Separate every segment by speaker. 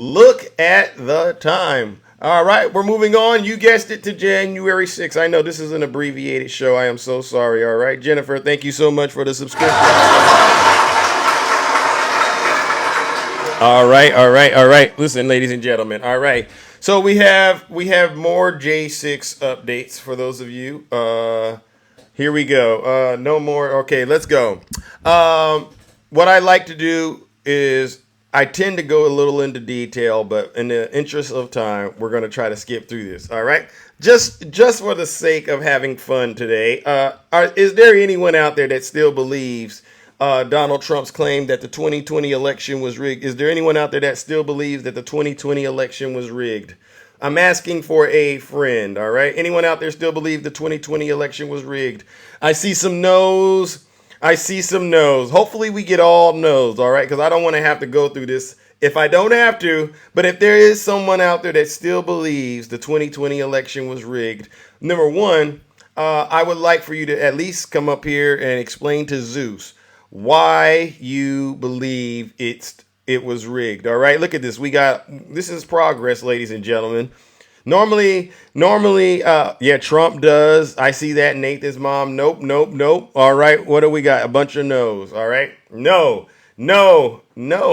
Speaker 1: Look at the time. All right, we're moving on. You guessed it, to January 6th. I know this is an abbreviated show. I am so sorry. All right, Jennifer, thank you so much for the subscription. All right. Listen, ladies and gentlemen. All right. So we have more J6 updates for those of you. Here we go. No more. Okay, let's go. What I like to do is I tend to go a little into detail, but in the interest of time, we're going to try to skip through this. All right, just for the sake of having fun today. Is there anyone out there that still believes Donald Trump's claim that the 2020 election was rigged? Is there anyone out there that still believes that the 2020 election was rigged? I'm asking for a friend, all right? Anyone out there still believe the 2020 election was rigged? I see some no's. I see some no's. Hopefully we get all no's, all right? Because I don't want to have to go through this if I don't have to. But if there is someone out there that still believes the 2020 election was rigged, number one, I would like for you to at least come up here and explain to Zeus why you believe it was rigged. All right, look at this. This is progress, ladies and gentlemen. Normally, yeah, Trump does. I see that. Nathan's mom. Nope. All right, what do we got? A bunch of no's. All right, no.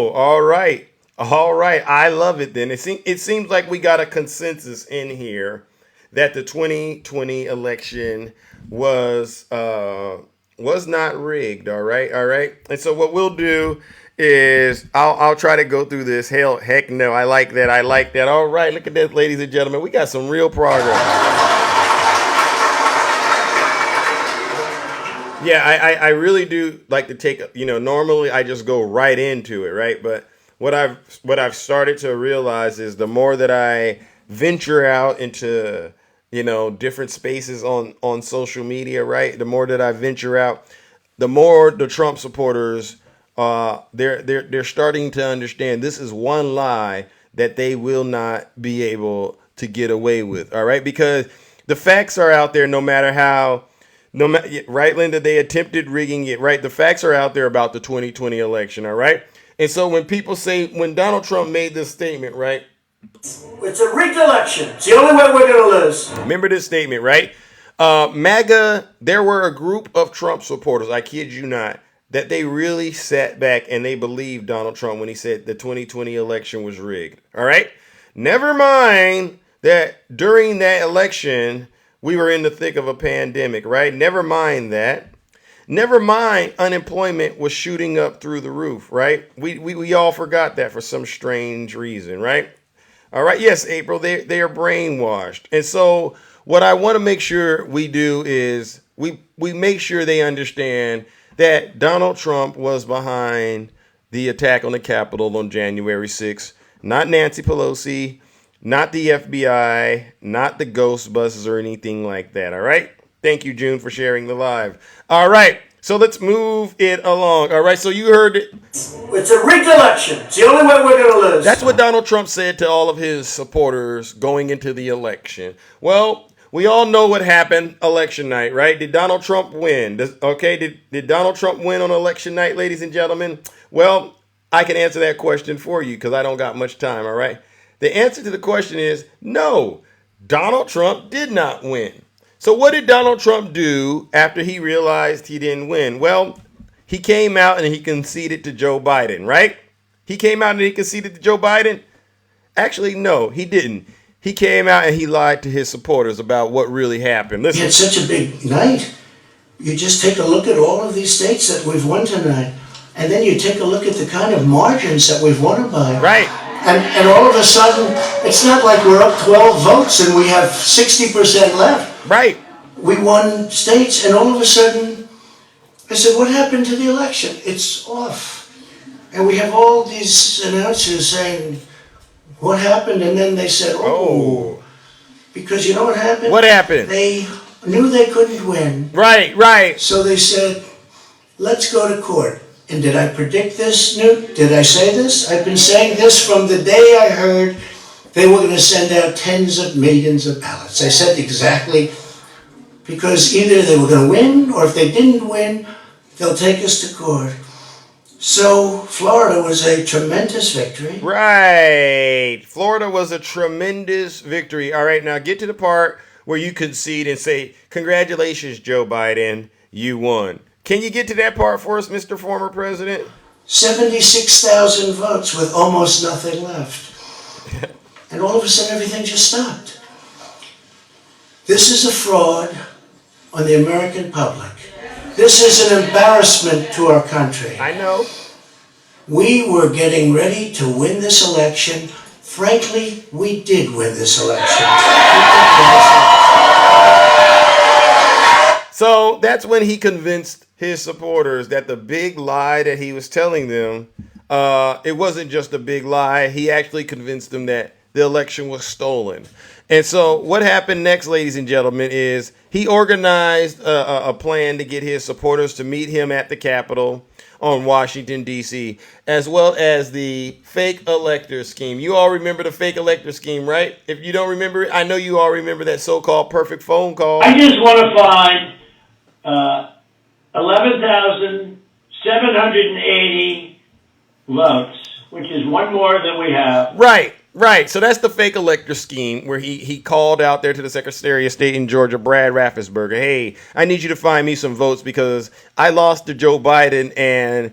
Speaker 1: All right. I love it. Then it seems like we got a consensus in here that the 2020 election was not rigged. All right. And so what we'll do is I'll try to go through this. Heck no, I like that. All right, look at this, ladies and gentlemen. We got some real progress. Yeah, I really do like to take, normally I just go right into it, right? But what I've started to realize is the more that I venture out into, different spaces on social media, right? The more that I venture out, the more the Trump supporters they're starting to understand this is one lie that they will not be able to get away with. All right, because the facts are out there. Right, Linda, they attempted rigging it. Right, the facts are out there about the 2020 election. All right, and so when Donald Trump made this statement, right,
Speaker 2: it's a rigged election. It's the only way we're going to lose.
Speaker 1: Remember this statement, right? MAGA. There were a group of Trump supporters. I kid you not, that they really sat back and they believed Donald Trump when he said the 2020 election was rigged. All right. Never mind that during that election, we were in the thick of a pandemic, right? Never mind that. Never mind unemployment was shooting up through the roof, right? We all forgot that for some strange reason, right? All right. Yes, April, they are brainwashed. And so what I want to make sure we do is we make sure they understand that Donald Trump was behind the attack on the Capitol on January 6th. Not Nancy Pelosi, not the FBI, not the Ghostbusters or anything like that. All right. Thank you, June, for sharing the live. All right. So let's move it along. All right. So you heard it.
Speaker 2: It's a rigged election. It's the only way we're going to lose.
Speaker 1: That's what Donald Trump said to all of his supporters going into the election. Well, we all know what happened election night, right? Did Donald Trump win? Did Donald Trump win on election night, ladies and gentlemen? Well, I can answer that question for you because I don't got much time, all right? The answer to the question is no, Donald Trump did not win. So what did Donald Trump do after he realized he didn't win? Well, he came out and he conceded to Joe Biden, right? He came out and he conceded to Joe Biden? Actually, no, he didn't. He came out and he lied to his supporters about what really happened. Listen.
Speaker 2: We had such a big night. You just take a look at all of these states that we've won tonight, and then you take a look at the kind of margins that we've won by.
Speaker 1: Right.
Speaker 2: And all of a sudden, it's not like we're up 12 votes and we have 60% left.
Speaker 1: Right.
Speaker 2: We won states, and all of a sudden, I said, what happened to the election? It's off. And we have all these announcers saying, what happened? And then they said, oh. Because you know what happened?
Speaker 1: What happened?
Speaker 2: They knew they couldn't win.
Speaker 1: Right.
Speaker 2: So they said, let's go to court. And did I predict this, Newt? Did I say this? I've been saying this from the day I heard they were going to send out tens of millions of ballots. I said exactly, because either they were going to win, or if they didn't win, they'll take us to court. So Florida was a tremendous victory.
Speaker 1: Right. Florida was a tremendous victory. All right, now get to the part where you concede and say, "Congratulations, Joe Biden, you won." Can you get to that part for us, Mr. Former President?
Speaker 2: 76,000 votes with almost nothing left. And all of a sudden everything just stopped. This is a fraud on the American public. This is an embarrassment to our country.
Speaker 1: I know.
Speaker 2: We were getting ready to win this election. Frankly, we did win this election.
Speaker 1: So that's when he convinced his supporters that the big lie that he was telling them, it wasn't just a big lie. He actually convinced them that the election was stolen. And so what happened next, ladies and gentlemen, is he organized a plan to get his supporters to meet him at the Capitol on Washington, D.C., as well as the fake elector scheme. You all remember the fake elector scheme, right? If you don't remember it, I know you all remember that so-called perfect phone call.
Speaker 3: I just want to find 11,780 votes, which is one more than we have.
Speaker 1: Right. So that's the fake elector scheme where he called out there to the Secretary of State in Georgia, Brad Raffensperger, "Hey, I need you to find me some votes because I lost to Joe Biden, and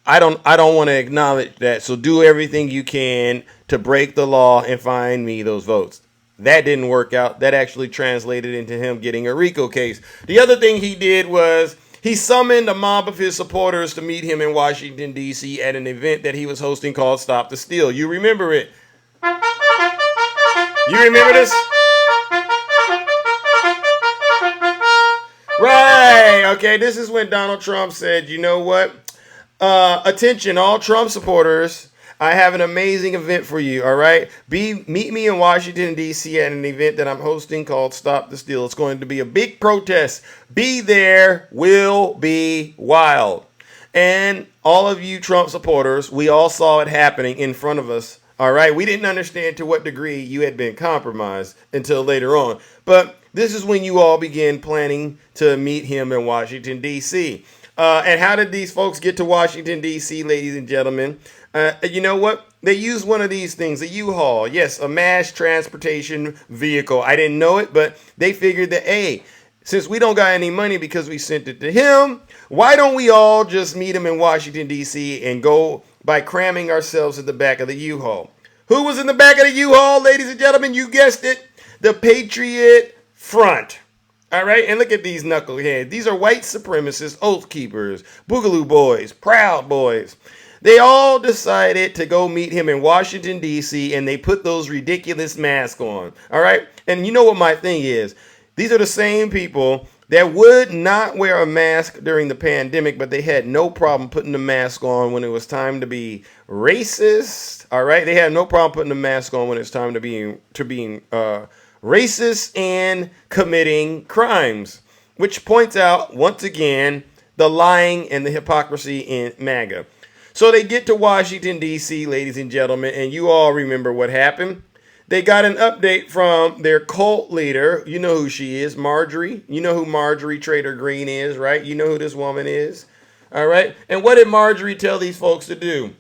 Speaker 1: I don't want to acknowledge that. So do everything you can to break the law and find me those votes." That didn't work out. That actually translated into him getting a RICO case. The other thing he did was he summoned a mob of his supporters to meet him in Washington, D.C. at an event that he was hosting called Stop the Steal. You remember it? You remember this? Right. Okay, this is when Donald Trump said, "You know what? Attention, all Trump supporters. I have an amazing event for you, all right? Meet me in Washington, D.C. at an event that I'm hosting called Stop the Steal. It's going to be a big protest. Be there, will be wild." And all of you Trump supporters, we all saw it happening in front of us, all right? We didn't understand to what degree you had been compromised until later on. But this is when you all began planning to meet him in Washington, D.C. And how did these folks get to Washington, D.C., ladies and gentlemen? You know what? They used one of these things, a U-Haul. Yes, a mass transportation vehicle. I didn't know it, but they figured that, hey, since we don't got any money because we sent it to him, why don't we all just meet him in Washington, D.C. and go by cramming ourselves in the back of the U-Haul? Who was in the back of the U-Haul, ladies and gentlemen? You guessed it. The Patriot Front. All right, and look at these knuckleheads. These are white supremacists, oath keepers, boogaloo boys, proud boys. They all decided to go meet him in Washington, D.C., and they put those ridiculous masks on. All right, and you know what my thing is? These are the same people that would not wear a mask during the pandemic, but they had no problem putting the mask on when it was time to be racist. All right, they had no problem putting the mask on when it's time to being racist and committing crimes, which points out once again the lying and the hypocrisy in MAGA. So they get to Washington, D.C., ladies and gentlemen, and you all remember what happened. They got an update from their cult leader. You know who she is, Marjorie. You know who Marjorie Trader Green is, right? You know who this woman is, all right? And what did Marjorie tell these folks to do?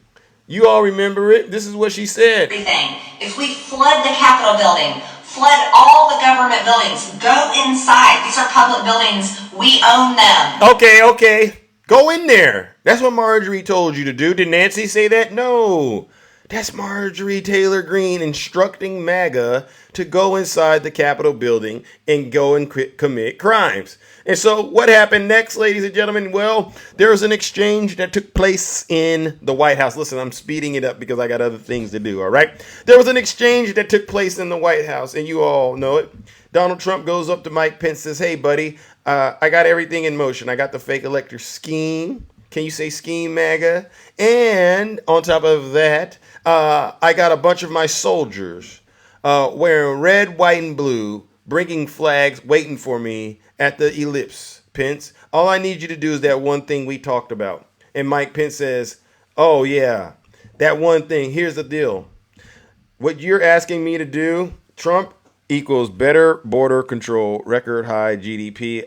Speaker 1: You all remember it. This is what she said.
Speaker 4: Everything. If we flood the Capitol building, flood all the government buildings, go inside. These are public buildings. We own them.
Speaker 1: Okay. Go in there. That's what Marjorie told you to do. Did Nancy say that? No. That's Marjorie Taylor Greene instructing MAGA to go inside the Capitol building and go and commit crimes. And so what happened next, ladies and gentlemen? Well, there was an exchange that took place in the White House. Listen, I'm speeding it up because I got other things to do, all right? There was an exchange that took place in the White House, and you all know it. Donald Trump goes up to Mike Pence and says, "Hey, buddy, I got everything in motion. I got the fake elector scheme." Can you say scheme, MAGA? And on top of that, I got a bunch of my soldiers wearing red, white, and blue, bringing flags, waiting for me at the ellipse, Pence. All I need you to do is that one thing we talked about. And Mike Pence says, "Oh, yeah, that one thing. Here's the deal. What you're asking me to do, Trump, equals better border control, record high GDP.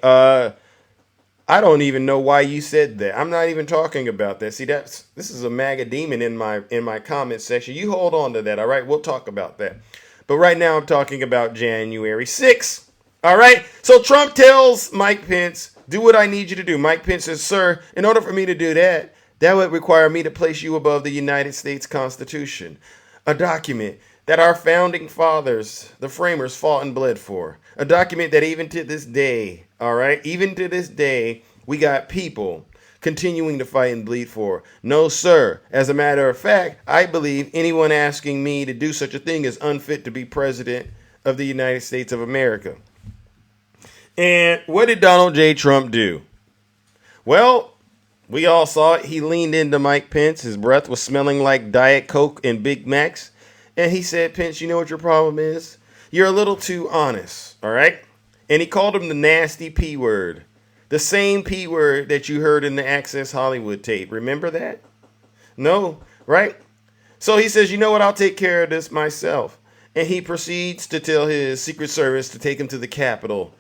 Speaker 1: I don't even know why you said that. I'm not even talking about that. See, this is a MAGA demon in my comment section. You hold on to that, all right? We'll talk about that. But right now I'm talking about January 6th. All right? So Trump tells Mike Pence, do what I need you to do. Mike Pence says, sir, in order for me to do that, that would require me to place you above the United States Constitution, a document that our founding fathers, the framers, fought and bled for. A document that even to this day, all right, even to this day, we got people continuing to fight and bleed for. No, sir. As a matter of fact, I believe anyone asking me to do such a thing is unfit to be president of the United States of America. And what did Donald J. Trump do? Well, we all saw it. He leaned into Mike Pence. His breath was smelling like Diet Coke and Big Macs. And he said, Pence, you know what your problem is? You're a little too honest, all right? And he called him the nasty P word. The same P word that you heard in the Access Hollywood tape. Remember that? No, right? So he says, you know what? I'll take care of this myself. And he proceeds to tell his Secret Service to take him to the Capitol.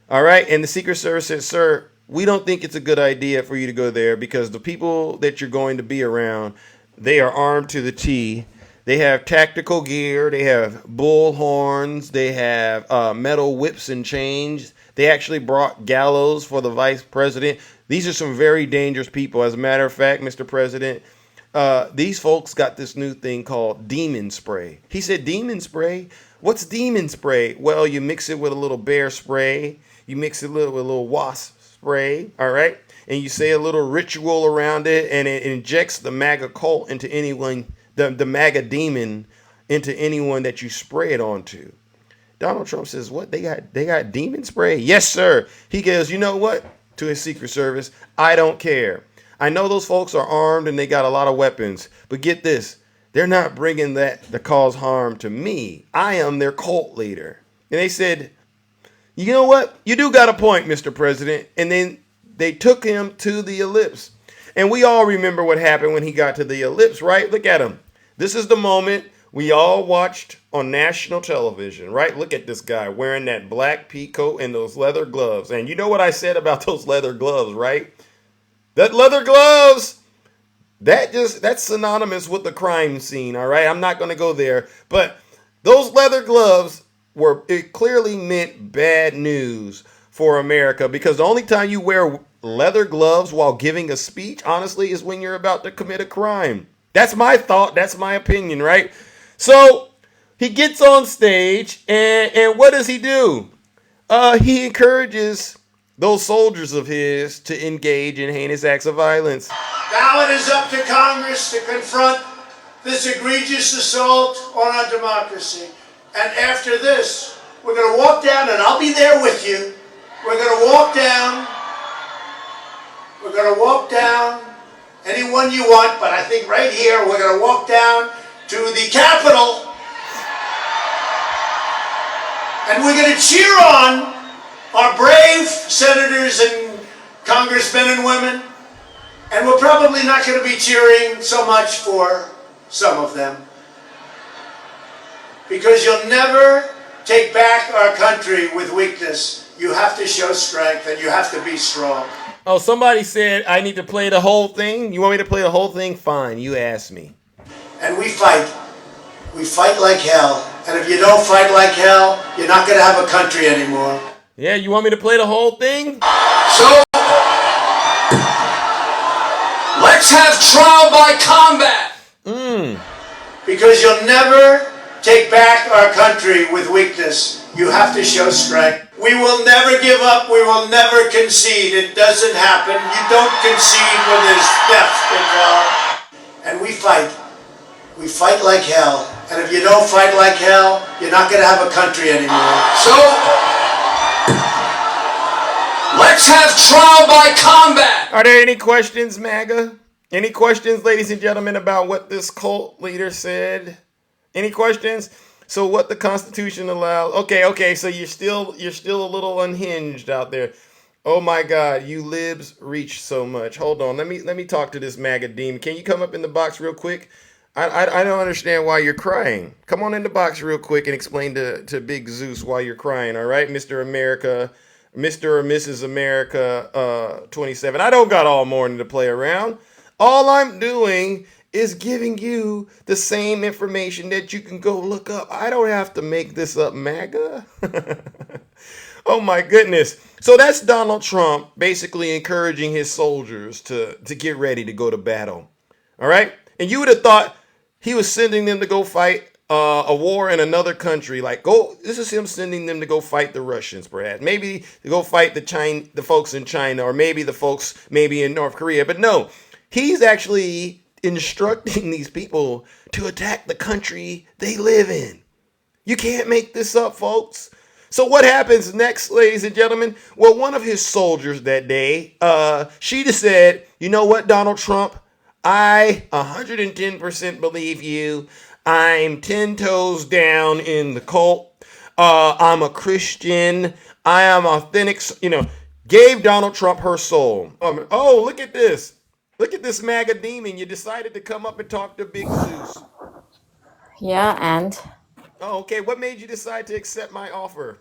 Speaker 1: All right? And the Secret Service says, sir, we don't think it's a good idea for you to go there because the people that you're going to be around, they are armed to the T. They have tactical gear. They have bull horns. They have metal whips and chains. They actually brought gallows for the vice president. These are some very dangerous people. As a matter of fact, Mr. President, these folks got this new thing called demon spray. He said, demon spray? What's demon spray? Well, you mix it with a little bear spray. You mix it with a little wasp spray, all right? And you say a little ritual around it, and it injects the MAGA cult into anyone, the MAGA demon into anyone that you spray it onto. Donald Trump says, what? They got demon spray? Yes, sir. He goes, you know what? To his Secret Service, I don't care. I know those folks are armed and they got a lot of weapons, but get this. They're not bringing that to cause harm to me. I am their cult leader. And they said, you know what? You do got a point, Mr. President. And then they took him to the ellipse. And we all remember what happened when he got to the ellipse, right? Look at him. This is the moment we all watched on national television, right? Look at this guy wearing that black pea coat and those leather gloves. And you know what I said about those leather gloves, right? That leather gloves, that's synonymous with the crime scene, all right? I'm not going to go there. But those leather gloves it clearly meant bad news for America, because the only time you wear leather gloves while giving a speech, honestly, is when you're about to commit a crime. That's my thought. That's my opinion, right? So he gets on stage, and what does he do? He encourages those soldiers of his to engage in heinous acts of violence.
Speaker 2: Now it is up to Congress to confront this egregious assault on our democracy. And after this, we're going to walk down, and I'll be there with you. We're going to walk down. We're going to walk down anyone you want, but I think right here we're going to walk down to the Capitol. And we're going to cheer on our brave senators and congressmen and women. And we're probably not going to be cheering so much for some of them. Because you'll never take back our country with weakness. You have to show strength, and you have to be strong.
Speaker 1: Oh, somebody said I need to play the whole thing? You want me to play the whole thing? Fine, you asked me.
Speaker 2: And we fight. We fight like hell. And if you don't fight like hell, you're not going to have a country anymore.
Speaker 1: Yeah, you want me to play the whole thing?
Speaker 5: So, let's have trial by combat.
Speaker 2: Because you'll never take back our country with weakness. You have to show strength. We will never give up. We will never concede. It doesn't happen. You don't concede when there's death involved. And we fight. We fight like hell. And if you don't fight like hell, you're not going to have a country anymore.
Speaker 5: So, let's have trial by combat.
Speaker 1: Are there any questions, MAGA? Any questions, ladies and gentlemen, about what this cult leader said? Any questions? So what the Constitution allows? Okay. So you're still a little unhinged out there. Oh my God, you libs reach so much. Hold on, let me talk to this MAGA demon. Can you come up in the box real quick? I don't understand why you're crying. Come on in the box real quick and explain to Big Zeus why you're crying. All right, Mr. America Mr. or Mrs. America 27. I don't got all morning to play around. All I'm doing is giving you the same information that you can go look up. I don't have to make this up, MAGA. Oh my goodness. So that's Donald Trump basically encouraging his soldiers to get ready to go to battle. All right? And you would have thought he was sending them to go fight a war in another country. Like, this is him sending them to go fight the Russians, perhaps. Maybe to go fight the folks in China, or maybe the folks maybe in North Korea. But no, he's actually instructing these people to attack the country they live in. You can't make this up, folks. So what happens next, ladies and gentlemen? Well, one of his soldiers that day, she just said, you know what, Donald Trump? I 110% believe you. I'm 10 toes down in the cult. I'm a Christian. I am authentic, gave Donald Trump her soul. Oh, look at this. Look at this MAGA demon. You decided to come up and talk to Big Zeus.
Speaker 6: Yeah, and
Speaker 1: Oh, okay. What made you decide to accept my offer?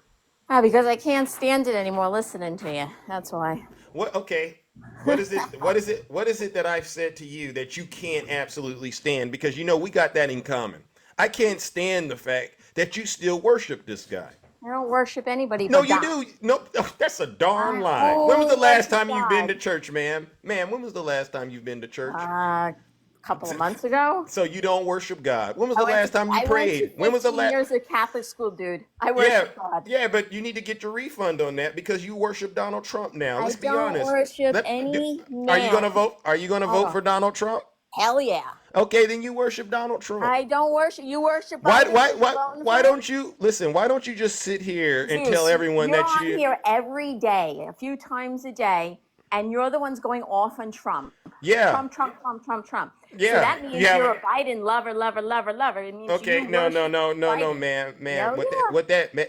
Speaker 6: because I can't stand it anymore listening to you. That's why.
Speaker 1: What? Okay. What is it? What is it? What is it that I've said to you that you can't absolutely stand? Because we got that in common. I can't stand the fact that you still worship this guy.
Speaker 6: I don't worship anybody
Speaker 1: No,
Speaker 6: but
Speaker 1: you
Speaker 6: God.
Speaker 1: do. No, that's a darn
Speaker 6: I
Speaker 1: lie. When was the
Speaker 6: only
Speaker 1: last
Speaker 6: worship
Speaker 1: time you've been
Speaker 6: God.
Speaker 1: to church, ma'am? Ma'am, when was the last time you've been to church?
Speaker 6: A couple of months ago.
Speaker 1: So you don't worship God. When was the last time you
Speaker 6: I
Speaker 1: prayed?
Speaker 6: went to
Speaker 1: When was the
Speaker 6: 15
Speaker 1: last?
Speaker 6: years of Catholic school, dude. I
Speaker 1: Yeah,
Speaker 6: worship God.
Speaker 1: yeah, but you need to get your refund on that because you worship Donald Trump now.
Speaker 6: I
Speaker 1: Let's be
Speaker 6: don't
Speaker 1: honest.
Speaker 6: worship any
Speaker 1: Are you gonna
Speaker 6: man.
Speaker 1: vote? Are you gonna vote
Speaker 6: Oh,
Speaker 1: for Donald Trump?
Speaker 6: hell yeah.
Speaker 1: Okay, then you worship Donald Trump.
Speaker 6: I don't worship. You worship
Speaker 1: Why
Speaker 6: Biden,
Speaker 1: why
Speaker 6: so you're
Speaker 1: why
Speaker 6: voting
Speaker 1: why
Speaker 6: for him?
Speaker 1: don't you listen? Why don't you just sit here and tell
Speaker 6: Zeus,
Speaker 1: everyone
Speaker 6: you're
Speaker 1: that
Speaker 6: on
Speaker 1: you
Speaker 6: here every day, a few times a day, and you're the ones going off on Trump.
Speaker 1: yeah,
Speaker 6: Trump, Trump, Trump, Trump, Trump. So
Speaker 1: yeah,
Speaker 6: that
Speaker 1: you
Speaker 6: means
Speaker 1: have
Speaker 6: you're a Biden lover, lover, lover, lover. It means
Speaker 1: okay,
Speaker 6: you
Speaker 1: no, no,
Speaker 6: worship
Speaker 1: no, no, no,
Speaker 6: Biden.
Speaker 1: man.
Speaker 6: No,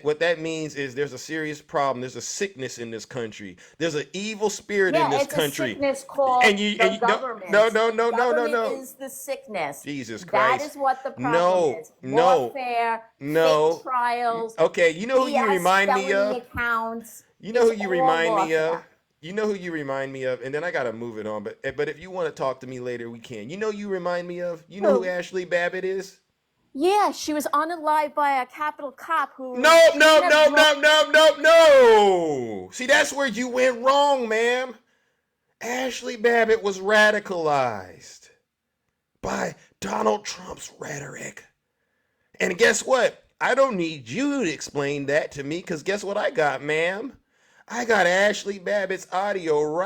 Speaker 1: What that means is there's a serious problem. There's a sickness in this country. There's an evil spirit in
Speaker 6: yeah,
Speaker 1: this
Speaker 6: it's a
Speaker 1: country.
Speaker 6: sickness called
Speaker 1: And you no,
Speaker 6: government. Government
Speaker 1: no.
Speaker 6: is the sickness.
Speaker 1: Jesus
Speaker 6: That
Speaker 1: Christ.
Speaker 6: is what the problem
Speaker 1: No,
Speaker 6: is.
Speaker 1: no,
Speaker 6: Warfare, fake
Speaker 1: no.
Speaker 6: trials,
Speaker 1: Okay, you know who you
Speaker 6: BS
Speaker 1: remind me
Speaker 6: felony
Speaker 1: of?
Speaker 6: accounts.
Speaker 1: You know
Speaker 6: It's
Speaker 1: who you
Speaker 6: all
Speaker 1: remind me of?
Speaker 6: warfare.
Speaker 1: You know who you remind me of? And then I gotta move it on. But if you want to talk to me later, we can. You know who you remind me of? You know who
Speaker 6: Who?
Speaker 1: Ashley Babbitt is?
Speaker 6: Yeah, she was unalived by a Capitol cop who
Speaker 1: No, no,
Speaker 6: shouldn't have
Speaker 1: no,
Speaker 6: drunk.
Speaker 1: no, no, no, no. See, that's where you went wrong, ma'am. Ashley Babbitt was radicalized by Donald Trump's rhetoric. And guess what? I don't need you to explain that to me, because guess what I got, ma'am? I got Ashley Babbitt's audio right